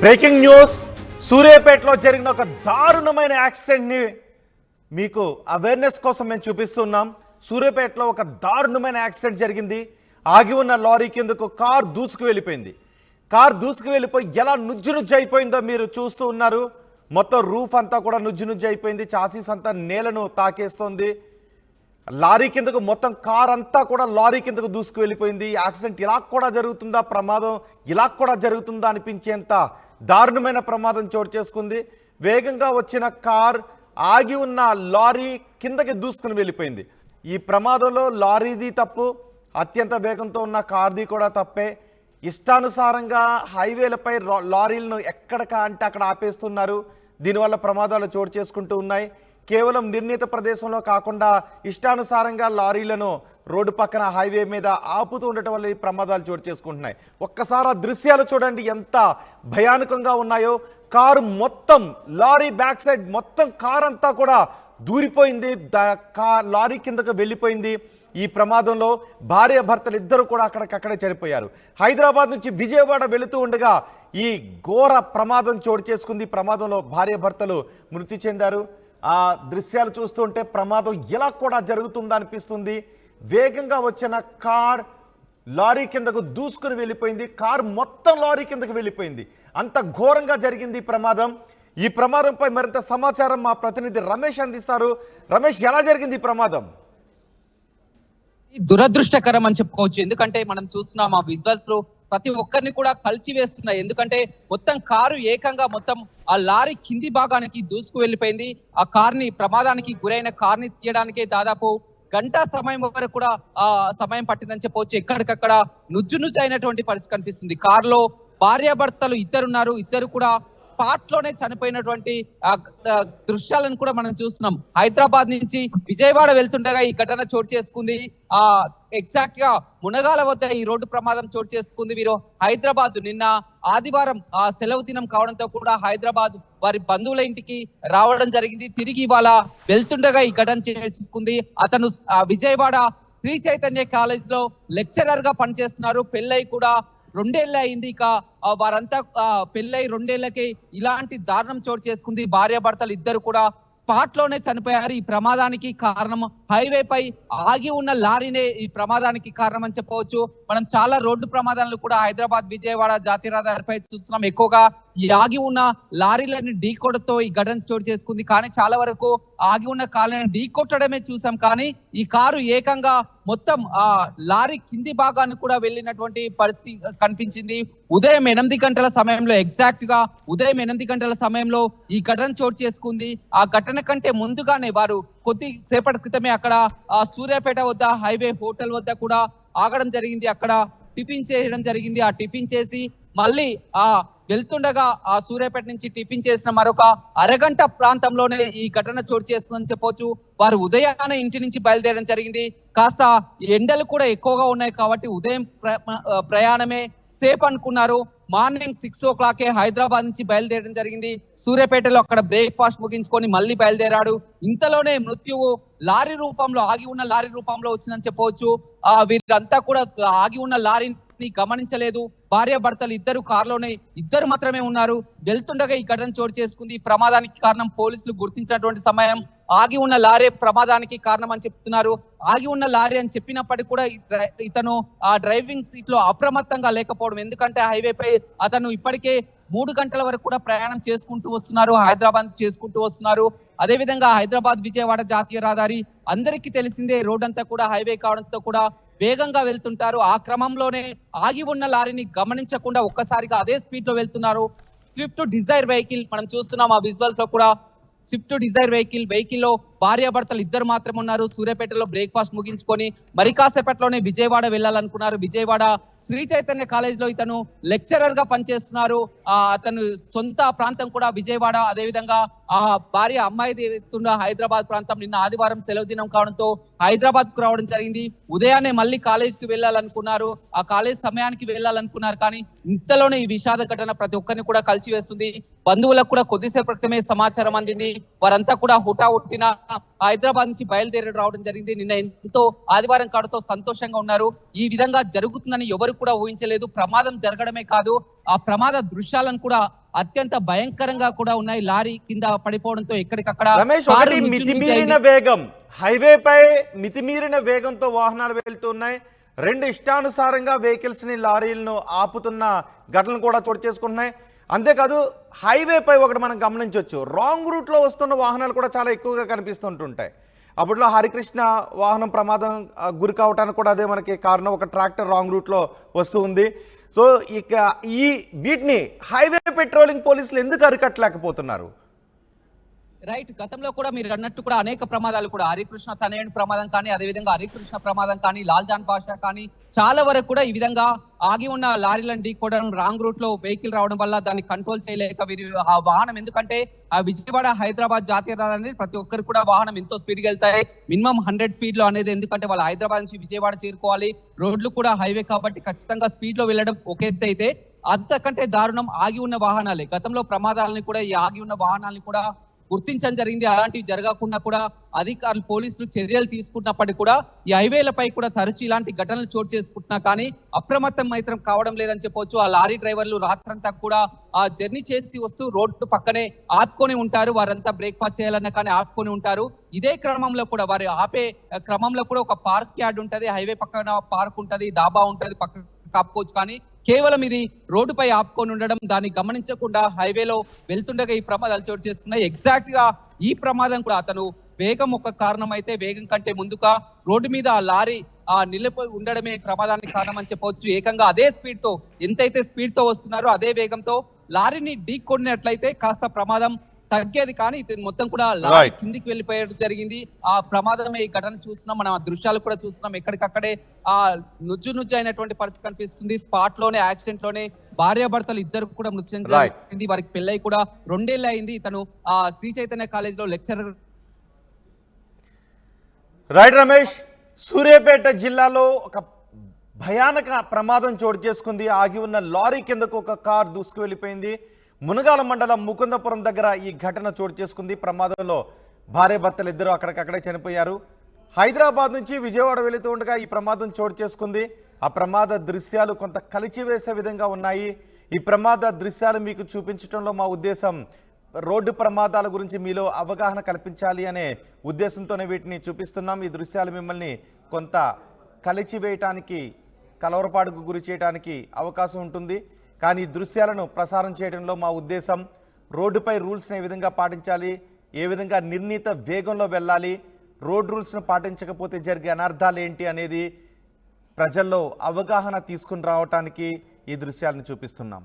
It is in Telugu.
Breaking news. సూర్యాపేటలో జరిగిన ఒక దారుణమైన యాక్సిడెంట్ని మీకు అవేర్నెస్ కోసం మేము చూపిస్తున్నాం. సూర్యాపేటలో ఒక దారుణమైన యాక్సిడెంట్ జరిగింది. ఆగి ఉన్న లారీ కిందకు కార్ దూసుకు వెళ్ళిపోయింది. కార్ దూసుకు వెళ్ళిపోయి ఎలా నుజ్జు నుజ్జు అయిపోయిందో మీరు చూస్తూ ఉన్నారు. మొత్తం రూఫ్ అంతా కూడా నుజ్జు నుజ్జు అయిపోయింది. చాసీస్ అంతా నేలను తాకేస్తోంది. లారీ కిందకు మొత్తం కార్ అంతా కూడా లారీ కిందకు దూసుకు వెళ్ళిపోయింది. యాక్సిడెంట్ ఇలా కూడా జరుగుతుందా, ప్రమాదం ఇలా కూడా జరుగుతుందా అనిపించేంత దారుణమైన ప్రమాదం చోటు చేసుకుంది. వేగంగా వచ్చిన కార్ ఆగి ఉన్న లారీ కిందకి దూసుకుని వెళ్ళిపోయింది. ఈ ప్రమాదంలో లారీది తప్పు, అత్యంత వేగంతో ఉన్న కార్ది కూడా తప్పే. ఇష్టానుసారంగా హైవేలపై లారీలను ఎక్కడికా అంటే అక్కడ ఆపేస్తున్నారు. దీనివల్ల ప్రమాదాలు చోటు చేసుకుంటూ ఉన్నాయి. కేవలం నిర్ణీత ప్రదేశంలో కాకుండా ఇష్టానుసారంగా లారీలను రోడ్డు పక్కన హైవే మీద ఆపుతూ ఉండటం వల్ల ఈ ప్రమాదాలు చోటు చేసుకుంటున్నాయి. ఒక్కసారి ఆ దృశ్యాలు చూడండి, ఎంత భయానకంగా ఉన్నాయో. కారు మొత్తం, లారీ బ్యాక్ సైడ్ మొత్తం కార్ అంతా కూడా దూరిపోయింది, లారీ కిందకు వెళ్ళిపోయింది. ఈ ప్రమాదంలో భార్య భర్తలు ఇద్దరు కూడా అక్కడికక్కడే చనిపోయారు. హైదరాబాద్ నుంచి విజయవాడ వెళుతూ ఉండగా ఈ ఘోర ప్రమాదం చోటు చేసుకుంది. ప్రమాదంలో భార్య భర్తలు మృతి చెందారు. ఆ దృశ్యాలు చూస్తుంటే ప్రమాదం ఎలా కూడా జరుగుతుందా అనిపిస్తుంది. వేగంగా వచ్చిన కార్ లారీ కిందకు దూసుకుని వెళ్ళిపోయింది. కార్ మొత్తం లారీ కిందకు వెళ్ళిపోయింది. అంత ఘోరంగా జరిగింది ఈ ప్రమాదం. ఈ ప్రమాదంపై మరింత సమాచారం మా ప్రతినిధి రమేష్ అందిస్తారు. రమేష్, ఎలా జరిగింది ఈ ప్రమాదం? దురదృష్టకరం అని చెప్పుకోవచ్చు. ఎందుకంటే మనం చూస్తున్నాం ఆ విజువల్స్ లో ప్రతి ఒక్కరిని కూడా కలిసి వేస్తున్నాయి. ఎందుకంటే మొత్తం కారు ఏకంగా మొత్తం ఆ లారీ కింది భాగానికి దూసుకు వెళ్ళిపోయింది. ఆ కార్ని, ప్రమాదానికి గురైన కార్ని తీయడానికే దాదాపు గంట సమయం వరకు కూడా సమయం పట్టిందని చెప్పవచ్చు. ఎక్కడికక్కడ నుజ్జు నుజ్జు అయినటువంటి పరిస్థితి కనిపిస్తుంది. కారులో భార్యాభర్తలు ఇద్దరున్నారు. ఇద్దరు కూడా స్పాట్ లోనే చనిపోయినటువంటి దృశ్యాలను కూడా మనం చూస్తున్నాం. హైదరాబాద్ నుంచి విజయవాడ వెళ్తుండగా ఈ ఘటన చోటు చేసుకుంది. ఎగ్జాక్ట్ గా మునగాల వద్ద ఈ రోడ్డు ప్రమాదం చోటు చేసుకుంది. వీరు హైదరాబాద్, నిన్న ఆదివారం సెలవు దినం కావడంతో కూడా హైదరాబాద్ వారి బంధువుల ఇంటికి రావడం జరిగింది. తిరిగి ఇవాళ వెళ్తుండగా ఈ ఘటన చేసుకుంది. అతను విజయవాడ శ్రీ చైతన్య కాలేజ్ లో లెక్చరర్ గా పనిచేస్తున్నారు. పెళ్ళై కూడా 2 ఏళ్ళు అయింది. ఇక వారంతా పెళ్ళై 2 ఏళ్లకి ఇలాంటి దారుణం చోటు చేసుకుంది. భార్యాభర్తలు ఇద్దరు కూడా స్పాట్ లోనే చనిపోయారు. ఈ ప్రమాదానికి కారణం హైవే పై ఆగి ఉన్న లారీనే ఈ ప్రమాదానికి కారణం అని చెప్పవచ్చు. మనం చాలా రోడ్డు ప్రమాదాలను కూడా హైదరాబాద్ విజయవాడ జాతీయ రహదారిపై చూస్తున్నాం. ఎక్కువగా ఈ ఆగి ఉన్న లారీలను ఢీకొట్టతో ఈ ఘటన చోటు చేసుకుంది. కానీ చాలా వరకు ఆగి ఉన్న కార్లను ఢీకొట్టడమే చూసాం. కానీ ఈ కారు ఏకంగా మొత్తం లారీ కింది భాగాన్ని కూడా వెళ్ళినటువంటి పరిస్థితి కనిపించింది. ఉదయం 8 గంటల సమయంలో, ఎగ్జాక్ట్ గా ఉదయం 8 గంటల సమయంలో ఈ ఘటన చోటు చేసుకుంది. ఆ ఘటన కంటే ముందుగానే వారు కొద్ది సేపటి క్రితమే అక్కడ సూర్యాపేట వద్ద హైవే హోటల్ వద్ద కూడా ఆగడం జరిగింది. అక్కడ టిఫిన్ చేయడం జరిగింది. ఆ టిఫిన్ చేసి మళ్ళీ వెళ్తుండగా ఆ సూర్యాపేట నుంచి టిఫిన్ చేసిన మరొక అరగంట ప్రాంతంలోనే ఈ ఘటన చోటు చేసుకుందని చెప్పొచ్చు. వారు ఉదయాన్నే ఇంటి నుంచి బయలుదేరడం జరిగింది. కాస్త ఎండలు కూడా ఎక్కువగా ఉన్నాయి కాబట్టి ఉదయం ప్రయాణమే సేఫ్ అనుకున్నారు. మార్నింగ్ 6 o'clock హైదరాబాద్ నుంచి బయలుదేరడం జరిగింది. సూర్యాపేటలో అక్కడ బ్రేక్ఫాస్ట్ ముగించుకొని మళ్ళీ బయలుదేరాడు. ఇంతలోనే మృత్యువు లారీ రూపంలో, ఆగి ఉన్న లారీ రూపంలో వచ్చిందని చెప్పవచ్చు. వీరంతా కూడా ఆగి ఉన్న లారీని గమనించలేదు. భార్యాభర్తలు ఇద్దరు కారులోనే ఇద్దరు మాత్రమే ఉన్నారు. వెళ్తుండగా ఈ ఘటన చోటు చేసుకుంది. ఈ ప్రమాదానికి కారణం పోలీసులు గుర్తించినటువంటి సమయం ఆగి ఉన్న లారీ ప్రమాదానికి కారణం అని చెప్తున్నారు. ఆగి ఉన్న లారీ అని చెప్పినప్పటికీ కూడా ఇతను ఆ డ్రైవింగ్ సీట్ లో అప్రమత్తంగా లేకపోవడం. ఎందుకంటే హైవేపై అతను ఇప్పటికే 3 గంటల వరకు కూడా ప్రయాణం చేసుకుంటూ వస్తున్నారు. హైదరాబాద్ చేసుకుంటూ వస్తున్నారు. అదేవిధంగా హైదరాబాద్ విజయవాడ జాతీయ రహదారి అందరికీ తెలిసిందే. రోడ్ అంతా కూడా హైవే కావడంతో కూడా వేగంగా వెళ్తుంటారు. ఆ క్రమంలోనే ఆగి ఉన్న లారీని గమనించకుండా ఒక్కసారిగా అదే స్పీడ్ లో వెళ్తున్నారు. స్విఫ్ట్ డిజైర్ వెహికల్ మనం చూస్తున్నాం. ఆ విజువల్స్ లో కూడా స్విఫ్ట్ డిజైర్ వెహికల్ లో భార్యాభర్తలు ఇద్దరు మాత్రం ఉన్నారు. సూర్యాపేటలో బ్రేక్ఫాస్ట్ ముగించుకొని మరి కాసేపట్లోనే విజయవాడ వెళ్ళాలనుకున్నారు. విజయవాడ శ్రీ చైతన్య కాలేజ్ లో ఇతను లెక్చరర్ గా పనిచేస్తున్నారు. అతను సొంత ప్రాంతం కూడా విజయవాడ. అదేవిధంగా భార్య, అమ్మాయిది హైదరాబాద్ ప్రాంతం. నిన్న ఆదివారం సెలవు దినం కావడంతో హైదరాబాద్ కు రావడం జరిగింది. ఉదయాన్నే మళ్ళీ కాలేజ్ కి వెళ్ళాలనుకున్నారు. ఆ కాలేజ్ సమయానికి వెళ్ళాలనుకున్నారు. కానీ ఇంతలోనే ఈ విషాద ఘటన ప్రతి ఒక్కరిని కూడా కలిసివేస్తుంది. బంధువులకు కూడా కొద్దిసేపు క్రితమే సమాచారం అందింది. వారంతా కూడా హుటాహుటిన హైదరాబాద్ నుంచి బయలుదేరి రావడం జరిగింది. నిన్న ఎంతో ఆదివారం కావడంతో సంతోషంగా ఉన్నారు. ఈ విధంగా జరుగుతుందని ఎవరు కూడా ఊహించలేదు. ప్రమాదం జరగడమే కాదు, ఆ ప్రమాద దృశ్యాలను కూడా అత్యంత భయంకరంగా కూడా ఉన్నాయి. లారీ కింద పడిపోవడంతో ఎక్కడికక్కడ రమేష్, కారు ఒకటి నుజ్జు మితిమీరిన నుజ్జయింది. వేగం, హైవేపై మితిమీరిన వేగంతో వాహనాలు వెళ్తున్నాయి. రెండు ఇష్టానుసారంగా వెహికల్స్ ని లారీలను ఆపుతున్న ఘటనలు కూడా చోటు చేసుకుంటున్నాయి. అంతేకాదు హైవేపై ఒకటి మనం గమనించవచ్చు, రాంగ్ రూట్లో వస్తున్న వాహనాలు కూడా చాలా ఎక్కువగా కనిపిస్తుంటుంటాయి. అప్పట్లో హరికృష్ణ వాహనం ప్రమాదం గురి కావటానికి కూడా అదే మనకి కారణం. ఒక ట్రాక్టర్ రాంగ్ రూట్లో వస్తూ ఉంది. సో ఇక వీటిని హైవే పెట్రోలింగ్ పోలీసులు ఎందుకు అరికట్టలేకపోతున్నారు? రైట్, గతంలో కూడా మీరు అన్నట్టు కూడా అనేక ప్రమాదాలు కూడా హరికృష్ణ తనయుని ప్రమాదం కానీ, అదేవిధంగా హరికృష్ణ ప్రమాదం కానీ, లాల్జాన్ బాషా కానీ చాలా వరకు కూడా ఈ విధంగా ఆగి ఉన్న లారీలను ఢీకొనడం, రాంగ్ రూట్ లో వెహికల్ రావడం వల్ల దాన్ని కంట్రోల్ చేయలేక వీరు ఆ వాహనం, ఎందుకంటే ఆ విజయవాడ హైదరాబాద్ జాతీయ రహదారి ప్రతి ఒక్కరు కూడా వాహనం ఎంతో స్పీడ్ గా వెళ్తాయి, మినిమం 100 స్పీడ్ లో అనేది. ఎందుకంటే వాళ్ళు హైదరాబాద్ నుంచి విజయవాడ చేరుకోవాలి, రోడ్లు కూడా హైవే కాబట్టి ఖచ్చితంగా స్పీడ్ లో వెళ్ళడం ఒక ఎత్తు అయితే, అంతకంటే దారుణం ఆగి ఉన్న వాహనాలే. గతంలో ప్రమాదాలని కూడా ఈ ఆగి ఉన్న వాహనాలని కూడా గుర్తించడం జరిగింది. అలాంటివి జరగకుండా కూడా అధికారులు పోలీసులు చర్యలు తీసుకున్నప్పటికీ కూడా ఈ హైవేలపై కూడా తరచు ఇలాంటి ఘటనలు చోటు చేసుకుంటున్నా కానీ అప్రమత్తం మాత్రం కావడం లేదని చెప్పొచ్చు. ఆ లారీ డ్రైవర్లు రాత్రంతా కూడా ఆ జర్నీ చేసి వస్తూ రోడ్డు పక్కనే ఆపుకొని ఉంటారు. వారంతా బ్రేక్ఫాస్ట్ చేయాలన్నా కానీ ఆపుకొని ఉంటారు. ఇదే క్రమంలో కూడా వారు ఆపే క్రమంలో కూడా ఒక పార్క్ యార్డ్ ఉంటది, హైవే పక్కన పార్క్ ఉంటది, దాబా ఉంటది, పక్క ఆపుకోవచ్చు. కానీ కేవలం ఇది రోడ్డుపై ఆపుకొని ఉండడం, దాన్ని గమనించకుండా హైవేలో వెళ్తుండగా ఈ ప్రమాదాలు చోటు చేసుకున్నాయి. ఎగ్జాక్ట్ గా ఈ ప్రమాదం కూడా అతను వేగం ఒక కారణం అయితే, వేగం కంటే ముందుగా రోడ్డు మీద ఆ లారీ నిలిపి ఉండడమే ప్రమాదానికి కారణం అని చెప్పవచ్చు. ఏకంగా అదే స్పీడ్ తో, ఎంతైతే స్పీడ్ తో వస్తున్నారో అదే వేగంతో లారీని ఢీకొట్టినట్లయితే కాస్త ప్రమాదం తగ్గేది. కానీ ఇది మొత్తం కూడా లారీ కిందికి వెళ్ళిపోయడం జరిగింది. ఆ ప్రమాదమే ఈ ఘటన చూస్తున్నాం, మనం ఆ దృశ్యాలు కూడా చూస్తున్నాం. ఎక్కడికక్కడే ఆ నుజ్జు అయినటువంటి పరిస్థితి కనిపిస్తుంది. స్పాట్ లోనే, యాక్సిడెంట్ లోనే భార్యాభర్తలు ఇద్దరు కూడా మృతి చెందింది. వారికి పెళ్ళై కూడా 2 ఏళ్ళు అయింది. ఇతను ఆ శ్రీ చైతన్య కాలేజ్ లో లెక్చరర్. రైట్ రమేష్, సూర్యాపేట జిల్లాలో ఒక భయానక ప్రమాదం చోటు చేసుకుంది. ఆగి ఉన్న లారీ కిందకు ఒక కార్ దూసుకు వెళ్ళిపోయింది. మునగాల మండలం ముకుందపురం దగ్గర ఈ ఘటన చోటు చేసుకుంది. ప్రమాదంలో భార్యాభర్తలు ఇద్దరు అక్కడికక్కడే చనిపోయారు. హైదరాబాద్ నుంచి విజయవాడ వెళుతూ ఉండగా ఈ ప్రమాదం చోటు చేసుకుంది. ఆ ప్రమాద దృశ్యాలు కొంత కలిచివేసే విధంగా ఉన్నాయి. ఈ ప్రమాద దృశ్యాలు మీకు చూపించడంలో మా ఉద్దేశం రోడ్డు ప్రమాదాల గురించి మీలో అవగాహన కల్పించాలి అనే ఉద్దేశంతోనే వీటిని చూపిస్తున్నాం. ఈ దృశ్యాలు మిమ్మల్ని కొంత కలిచివేయటానికి, కలవరపాటుకు గురి చేయడానికి అవకాశం ఉంటుంది. కానీ ఈ దృశ్యాలను ప్రసారం చేయడంలో మా ఉద్దేశం రోడ్డుపై రూల్స్ని ఏ విధంగా పాటించాలి, ఏ విధంగా నిర్ణీత వేగంలో వెళ్ళాలి, రోడ్ రూల్స్ను పాటించకపోతే జరిగే అనర్థాలు ఏంటి అనేది ప్రజల్లో అవగాహన తీసుకుని రావడానికి ఈ దృశ్యాలను చూపిస్తున్నాం.